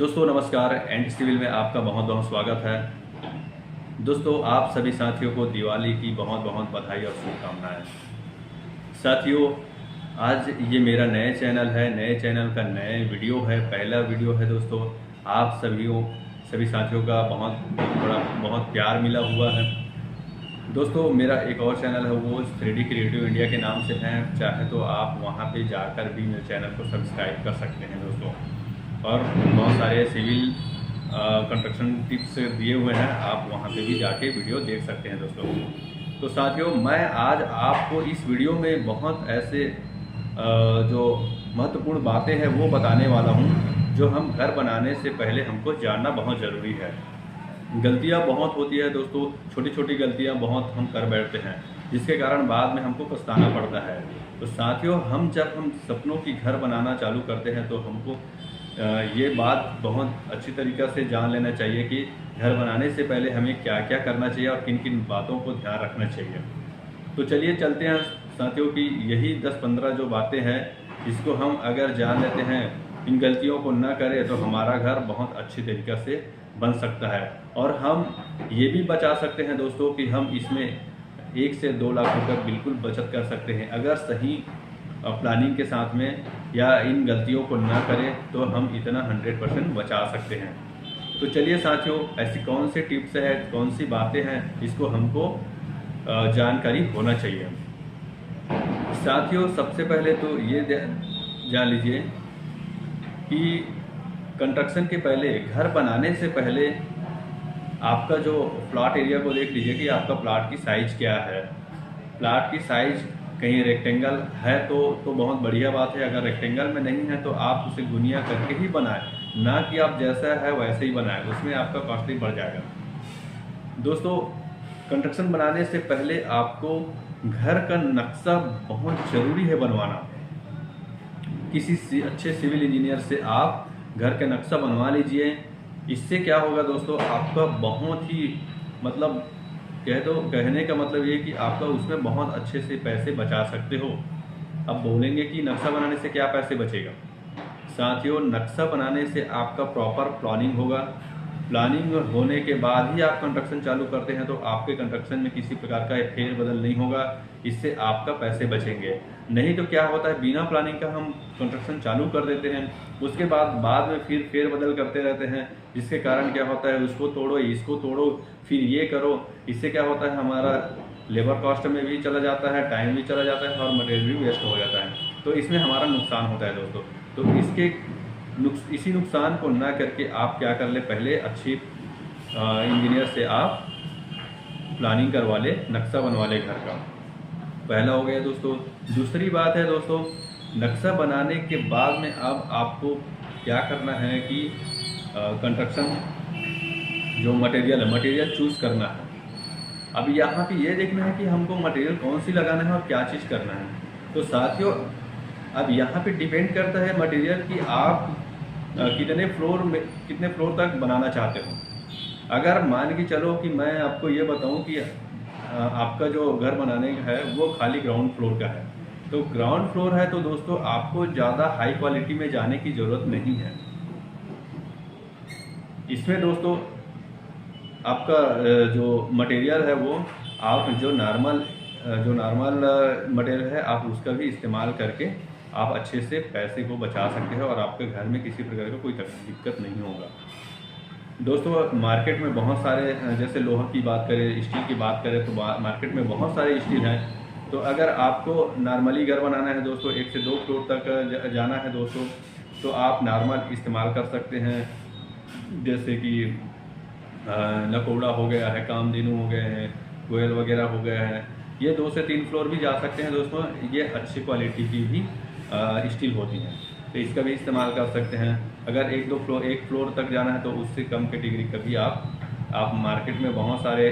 दोस्तों नमस्कार, and civil में आपका बहुत बहुत स्वागत है। दोस्तों आप सभी साथियों को दिवाली की बहुत बहुत बधाई और शुभकामनाएं। साथियों आज ये मेरा नए चैनल है, नए चैनल का नए वीडियो है, पहला वीडियो है। दोस्तों आप सभी साथियों का बहुत प्यार मिला हुआ है। दोस्तों मेरा एक और चैनल है, वो 3D क्रिएटिव इंडिया के नाम से है। चाहे तो आप वहाँ पे जाकर भी मेरे चैनल को सब्सक्राइब कर सकते हैं दोस्तों। और बहुत सारे सिविल कंस्ट्रक्शन टिप्स दिए हुए हैं, आप वहाँ पे भी जाके वीडियो देख सकते हैं दोस्तों। तो साथियों मैं आज आपको इस वीडियो में बहुत ऐसे जो महत्वपूर्ण बातें हैं वो बताने वाला हूँ, जो हम घर बनाने से पहले हमको जानना बहुत ज़रूरी है। गलतियाँ बहुत होती है दोस्तों, छोटी छोटी गलतियाँ बहुत हम कर बैठते हैं, जिसके कारण बाद में हमको पछताना पड़ता है। तो साथियों जब हम सपनों की घर बनाना चालू करते हैं तो हमको ये बात बहुत अच्छी तरीक़े से जान लेना चाहिए कि घर बनाने से पहले हमें क्या क्या करना चाहिए और किन किन बातों को ध्यान रखना चाहिए। तो चलिए चलते हैं साथियों की यही 10-15 जो बातें हैं, इसको हम अगर जान लेते हैं, इन गलतियों को न करें तो हमारा घर बहुत अच्छी तरीक़े से बन सकता है। और हम ये भी बचा सकते हैं दोस्तों कि हम इसमें 1 से 2 लाख रुपये बिल्कुल बचत कर सकते हैं, अगर सही प्लानिंग के साथ में या इन गलतियों को ना करें तो हम इतना 100% बचा सकते हैं। तो चलिए साथियों ऐसी कौन सी टिप्स है, कौन सी बातें हैं, इसको हमको जानकारी होना चाहिए। साथियों सबसे पहले तो ये जान लीजिए कि कंस्ट्रक्शन के पहले, घर बनाने से पहले आपका जो प्लॉट एरिया को देख लीजिए कि आपका प्लॉट की साइज़ क्या है। प्लॉट की साइज़ कहीं रेक्टेंगल है तो बहुत बढ़िया बात है, अगर रेक्टेंगल में नहीं है तो आप उसे गुनिया करके ही बनाएं, ना कि आप जैसा है वैसे ही बनाएं, उसमें आपका कॉस्टली बढ़ जाएगा। दोस्तों कंस्ट्रक्शन बनाने से पहले आपको घर का नक्शा बहुत ज़रूरी है बनवाना। किसी अच्छे सिविल इंजीनियर से आप घर का नक्शा बनवा लीजिए। इससे क्या होगा दोस्तों, आपका बहुत ही कहने का मतलब ये कि आपका उसमें बहुत अच्छे से पैसे बचा सकते हो। अब बोलेंगे कि नक्शा बनाने से क्या पैसे बचेगा। साथियों नक्शा बनाने से आपका प्रॉपर प्लानिंग होगा। प्लानिंग होने के बाद ही आप कंस्ट्रक्शन चालू करते हैं तो आपके कंस्ट्रक्शन में किसी प्रकार का फेरबदल नहीं होगा, इससे आपका पैसे बचेंगे। नहीं तो क्या होता है, बिना प्लानिंग का हम कंस्ट्रक्शन चालू कर देते हैं, उसके बाद में फिर फेरबदल करते रहते हैं, जिसके कारण क्या होता है, उसको तोड़ो इसको तोड़ो फिर ये करो। इससे क्या होता है, हमारा लेबर कॉस्ट में भी चला जाता है, टाइम भी चला जाता है और मटेरियल भी वेस्ट हो जाता है। तो इसमें हमारा नुकसान होता है दोस्तों। तो इसी नुकसान को ना करके आप क्या कर ले, पहले अच्छी इंजीनियर से आप प्लानिंग करवा ले, नक्शा बनवा ले घर का। पहला हो गया दोस्तों। दूसरी बात है दोस्तों, नक्शा बनाने के बाद में अब आपको क्या करना है कि कंस्ट्रक्शन जो मटेरियल चूज़ करना है। अब यहाँ पे ये देखना है कि हमको मटेरियल कौन सी लगाना है और क्या चीज़ करना है। तो साथियों अब यहाँ पे डिपेंड करता है मटेरियल कि आप कितने फ्लोर तक बनाना चाहते हो। अगर मान के चलो कि मैं आपको ये बताऊं कि आपका जो घर बनाने का है वो खाली ग्राउंड फ्लोर का है, तो ग्राउंड फ्लोर है तो दोस्तों आपको ज़्यादा हाई क्वालिटी में जाने की ज़रूरत नहीं है। इसमें दोस्तों आपका जो मटेरियल है वो आप जो नॉर्मल मटेरियल है आप उसका भी इस्तेमाल करके आप अच्छे से पैसे को बचा सकते हैं और आपके घर में किसी प्रकार का कोई दिक्कत नहीं होगा। दोस्तों मार्केट में बहुत सारे, जैसे लोहा की बात करें, स्टील की बात करें, तो मार्केट में बहुत सारे स्टील हैं। तो अगर आपको नॉर्मली घर बनाना है दोस्तों, 1 से 2 फ्लोर तक जाना है दोस्तों, तो आप नॉर्मल इस्तेमाल कर सकते हैं, जैसे कि नकोड़ा हो गया है, कामधेनु हो गए हैं, कोयल वगैरह हो गया है। ये 2 से 3 फ्लोर भी जा सकते हैं दोस्तों, ये अच्छी क्वालिटी की भी स्टील होती हैं, तो इसका भी इस्तेमाल कर सकते हैं। अगर 1 फ्लोर तक जाना है तो उससे कम कैटेगरी का भी आप मार्केट में बहुत सारे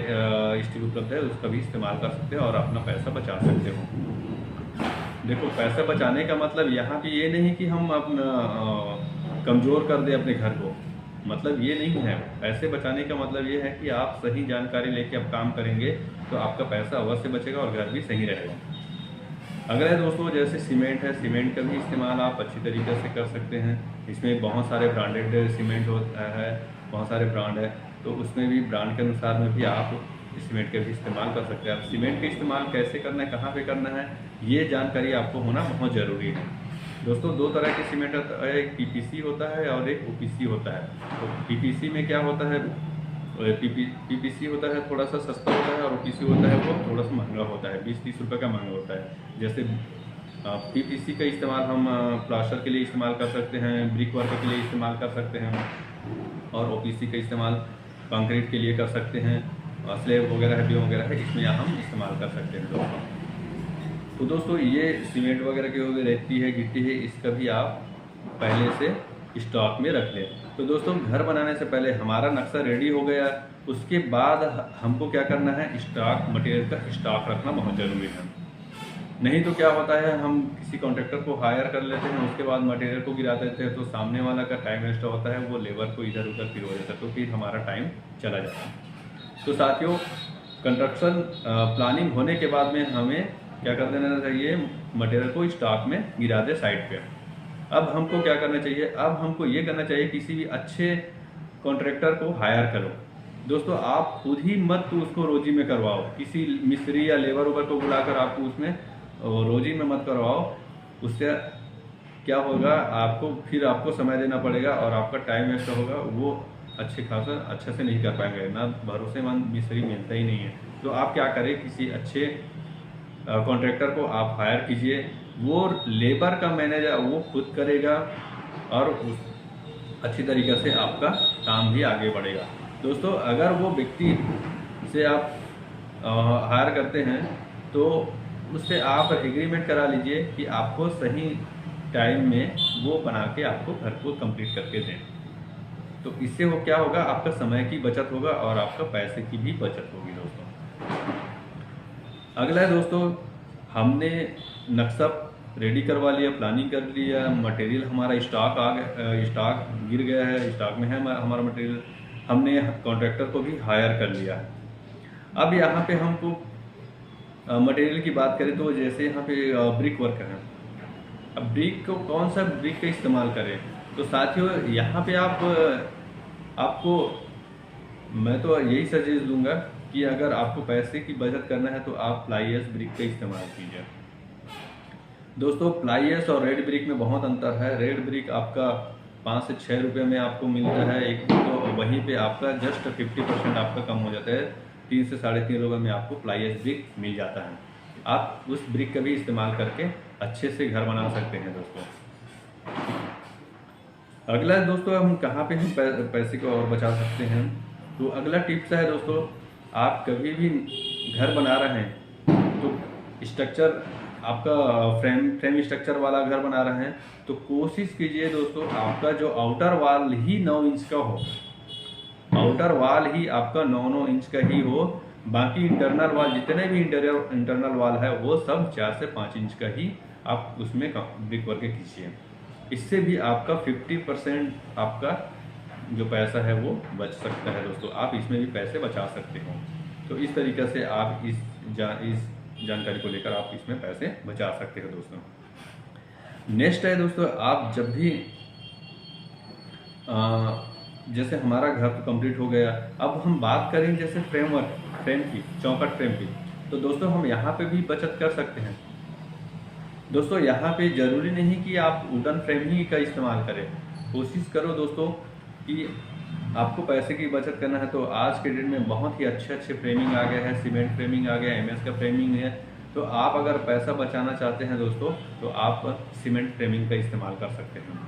स्टील उपलब्ध है, उसका भी इस्तेमाल कर सकते हैं और अपना पैसा बचा सकते हो। देखो पैसा बचाने का मतलब यहाँ पे ये नहीं कि हम अपना कमज़ोर कर दें अपने घर को, मतलब ये नहीं है। पैसे बचाने का मतलब ये है कि आप सही जानकारी लेके आप काम करेंगे तो आपका पैसा अवश्य बचेगा और घर भी सही रहेगा। अगला है दोस्तों जैसे सीमेंट है, सीमेंट का भी इस्तेमाल आप अच्छी तरीके से कर सकते हैं। इसमें बहुत सारे ब्रांडेड सीमेंट होता है, बहुत सारे ब्रांड है, तो उसमें भी ब्रांड के अनुसार में भी आप सीमेंट का भी इस्तेमाल कर सकते हैं। अब सीमेंट का इस्तेमाल कैसे करना है, कहाँ पे करना है, ये जानकारी आपको होना बहुत ज़रूरी है दोस्तों। दो तरह के सीमेंट होता है, एक पीपीसी होता है और एक ओपीसी होता है। तो पीपीसी में क्या होता है, पीपीसी होता है थोड़ा सा सस्ता होता है, और ओपीसी होता है वो थोड़ा सा महंगा होता है, 20-30 रुपये का महंगा होता है। जैसे पीपीसी का इस्तेमाल हम प्लास्टर के लिए इस्तेमाल कर सकते हैं, ब्रिक वर्क के लिए इस्तेमाल कर सकते हैं, और ओपीसी का इस्तेमाल कंक्रीट के लिए कर सकते हैं, स्लैब वगैरह बीम वगैरह है इसमें हम इस्तेमाल कर सकते हैं दोस्तों। तो दोस्तों ये सीमेंट वगैरह की जो रहती है गिट्टी है, इसका भी आप पहले से स्टॉक में रख लें। तो दोस्तों घर बनाने से पहले हमारा नक्शा रेडी हो गया, उसके बाद हमको क्या करना है, स्टॉक मटेरियल का स्टॉक रखना बहुत ज़रूरी है। नहीं तो क्या होता है, हम किसी कॉन्ट्रैक्टर को हायर कर लेते हैं, उसके बाद मटेरियल को गिरा देते हैं, तो सामने वाला का टाइम वेस्ट होता है, वो लेबर को इधर उधर फिर हो जाता है, तो फिर हमारा टाइम चला जाता है। तो साथियों कंस्ट्रक्शन प्लानिंग होने के बाद में हमें क्या कर देना चाहिए, मटेरियल को स्टॉक में गिरा दे साइड पे। अब हमको क्या करना चाहिए, अब हमको ये करना चाहिए किसी भी अच्छे कॉन्ट्रैक्टर को हायर करो दोस्तों। आप खुद ही मत उसको रोजी में करवाओ, किसी मिस्त्री या लेबर वेबर को बुलाकर आपको उसमें रोजी में मत करवाओ। उससे क्या होगा, आपको फिर आपको समय देना पड़ेगा और आपका टाइम वेस्ट होगा, वो अच्छे से नहीं कर पाएंगे, ना भरोसेमंद मिस्त्री मिलता ही नहीं है। तो आप क्या करें, किसी अच्छे कॉन्ट्रैक्टर को आप हायर कीजिए, वो लेबर का मैनेजर वो खुद करेगा और अच्छी तरीके से आपका काम भी आगे बढ़ेगा दोस्तों। अगर वो व्यक्ति से आप हायर करते हैं तो उससे आप एग्रीमेंट करा लीजिए कि आपको सही टाइम में वो बना के आपको घर को कंप्लीट करके दें। तो इससे वो क्या होगा, आपका समय की बचत होगा और आपका पैसे की भी बचत होगी दोस्तों। अगला है दोस्तों, हमने नक्शा रेडी करवा लिया, प्लानिंग कर लिया, मटेरियल हमारा स्टॉक आ गया, स्टॉक गिर गया है, स्टॉक में है हमारा मटेरियल, हमने कॉन्ट्रैक्टर को भी हायर कर लिया है। अब यहाँ पे हमको मटेरियल की बात करें तो जैसे यहाँ पे ब्रिक वर्क है, अब ब्रिक को कौन सा ब्रिक का इस्तेमाल करें, तो साथियों यहाँ पे आपको मैं तो यही सजेस्ट दूंगा कि अगर आपको पैसे की बचत करना है तो आप फ्लाई ऐश ब्रिक का इस्तेमाल कीजिए दोस्तों। फ्लाई ऐश और रेड ब्रिक में बहुत अंतर है। रेड ब्रिक आपका 5 से 6 रुपये में आपको मिलता है एक, तो वहीं पे आपका जस्ट 50% आपका कम हो जाता है, 3 से 3.5 रुपये में आपको फ्लाई ऐश ब्रिक मिल जाता है। आप उस ब्रिक का भी इस्तेमाल करके अच्छे से घर बना सकते हैं दोस्तों। अगला दोस्तों, हम कहाँ पे हम पैसे को और बचा सकते हैं, तो अगला टिप्स है दोस्तों, आप कभी भी घर बना रहे हैं तो स्ट्रक्चर आपका फ्रेम स्ट्रक्चर वाला घर बना रहे हैं तो कोशिश कीजिए दोस्तों आपका जो आउटर वॉल ही 9 इंच का हो, आउटर वॉल ही आपका 9 इंच का ही हो, बाकी इंटरनल वॉल जितने भी इंटरनल वॉल है वो सब 4 से 5 इंच का ही आप उसमें ब्रिक वर्क कीजिए। इससे भी आपका 50% आपका जो पैसा है वो बच सकता है दोस्तों। आप इसमें भी पैसे बचा सकते हो। तो इस तरीके से आप इस जानकारी को लेकर आप इसमें पैसे बचा सकते हो दोस्तों। नेक्स्ट है दोस्तों, आप जब भी जैसे हमारा घर तो कंप्लीट हो गया, अब हम बात करें जैसे फ्रेम की, चौखट फ्रेम की, तो दोस्तों हम यहाँ पे भी बचत कर सकते हैं दोस्तों। यहाँ पे ज़रूरी नहीं कि आप वुडन फ्रेम ही का इस्तेमाल करें। कोशिश करो दोस्तों कि आपको पैसे की बचत करना है तो आज के डेट में बहुत ही अच्छे फ्रेमिंग आ गए हैं, सीमेंट फ्रेमिंग आ गया, एमएस का फ्रेमिंग है। तो आप अगर पैसा बचाना चाहते हैं दोस्तों तो आप सीमेंट फ्रेमिंग का इस्तेमाल कर सकते हैं।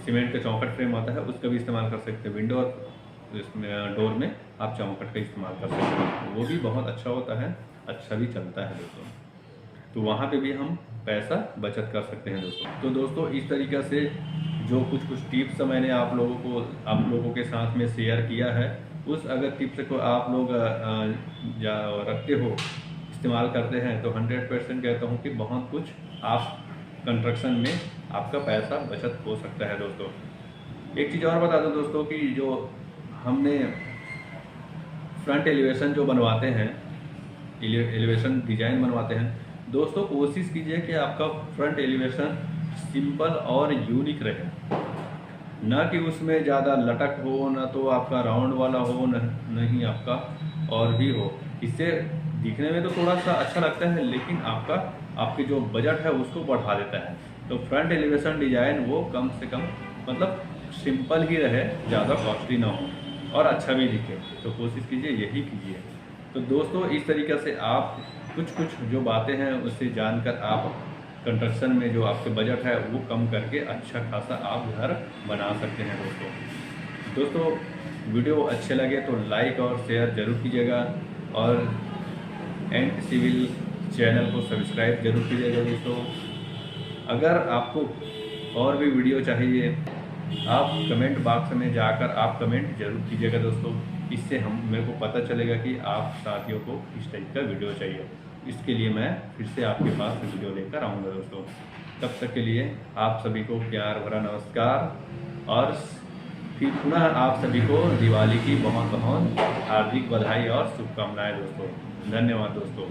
सीमेंट का चौखट फ्रेम होता है उसका भी इस्तेमाल कर सकते हैं। विंडो और डोर में आप चौखट का इस्तेमाल कर सकते हैं, वो भी बहुत अच्छा होता है, अच्छा भी चलता है दोस्तों। तो वहाँ पे भी हम पैसा बचत कर सकते हैं दोस्तों। तो दोस्तों इस तरीक़ा से जो कुछ टिप्स मैंने आप लोगों के साथ में शेयर किया है, उस अगर टिप्स को आप लोग रखते हो, इस्तेमाल करते हैं तो 100% कहता हूँ कि बहुत कुछ आप कंस्ट्रक्शन में आपका पैसा बचत हो सकता है दोस्तों। एक चीज़ और बता दो दोस्तों कि जो हमने फ्रंट एलिवेशन जो बनवाते हैं, एलिवेशन डिजाइन बनवाते हैं, दोस्तों कोशिश कीजिए कि आपका फ्रंट एलिवेशन सिंपल और यूनिक रहे, ना कि उसमें ज़्यादा लटक हो, ना तो आपका राउंड वाला हो, नहीं आपका और भी हो। इससे दिखने में तो थोड़ा सा अच्छा लगता है, लेकिन आपके जो बजट है उसको बढ़ा देता है। तो फ्रंट एलिवेशन डिज़ाइन वो कम से कम मतलब सिंपल ही रहे, ज़्यादा कॉस्टली ना हो और अच्छा भी दिखे। तो कोशिश कीजिए यही कीजिए। तो दोस्तों इस तरीक़े से आप कुछ जो बातें हैं उससे जानकर आप कंस्ट्रक्शन में जो आपके बजट है वो कम करके अच्छा खासा आप घर बना सकते हैं। दोस्तों वीडियो अच्छे लगे तो लाइक और शेयर ज़रूर कीजिएगा और एंड सिविल चैनल को सब्सक्राइब जरूर कीजिएगा। दोस्तों अगर आपको और भी वीडियो चाहिए आप कमेंट बॉक्स में जाकर आप कमेंट जरूर कीजिएगा। दोस्तों इससे मेरे को पता चलेगा कि आप साथियों को किस टाइप का वीडियो चाहिए। इसके लिए मैं फिर से आपके पास वीडियो लेकर आऊँगा। दोस्तों तब तक के लिए आप सभी को प्यार भरा नमस्कार और फिर पुनः आप सभी को दिवाली की बहुत बहुत हार्दिक बधाई और शुभकामनाएं। दोस्तों धन्यवाद। दोस्तों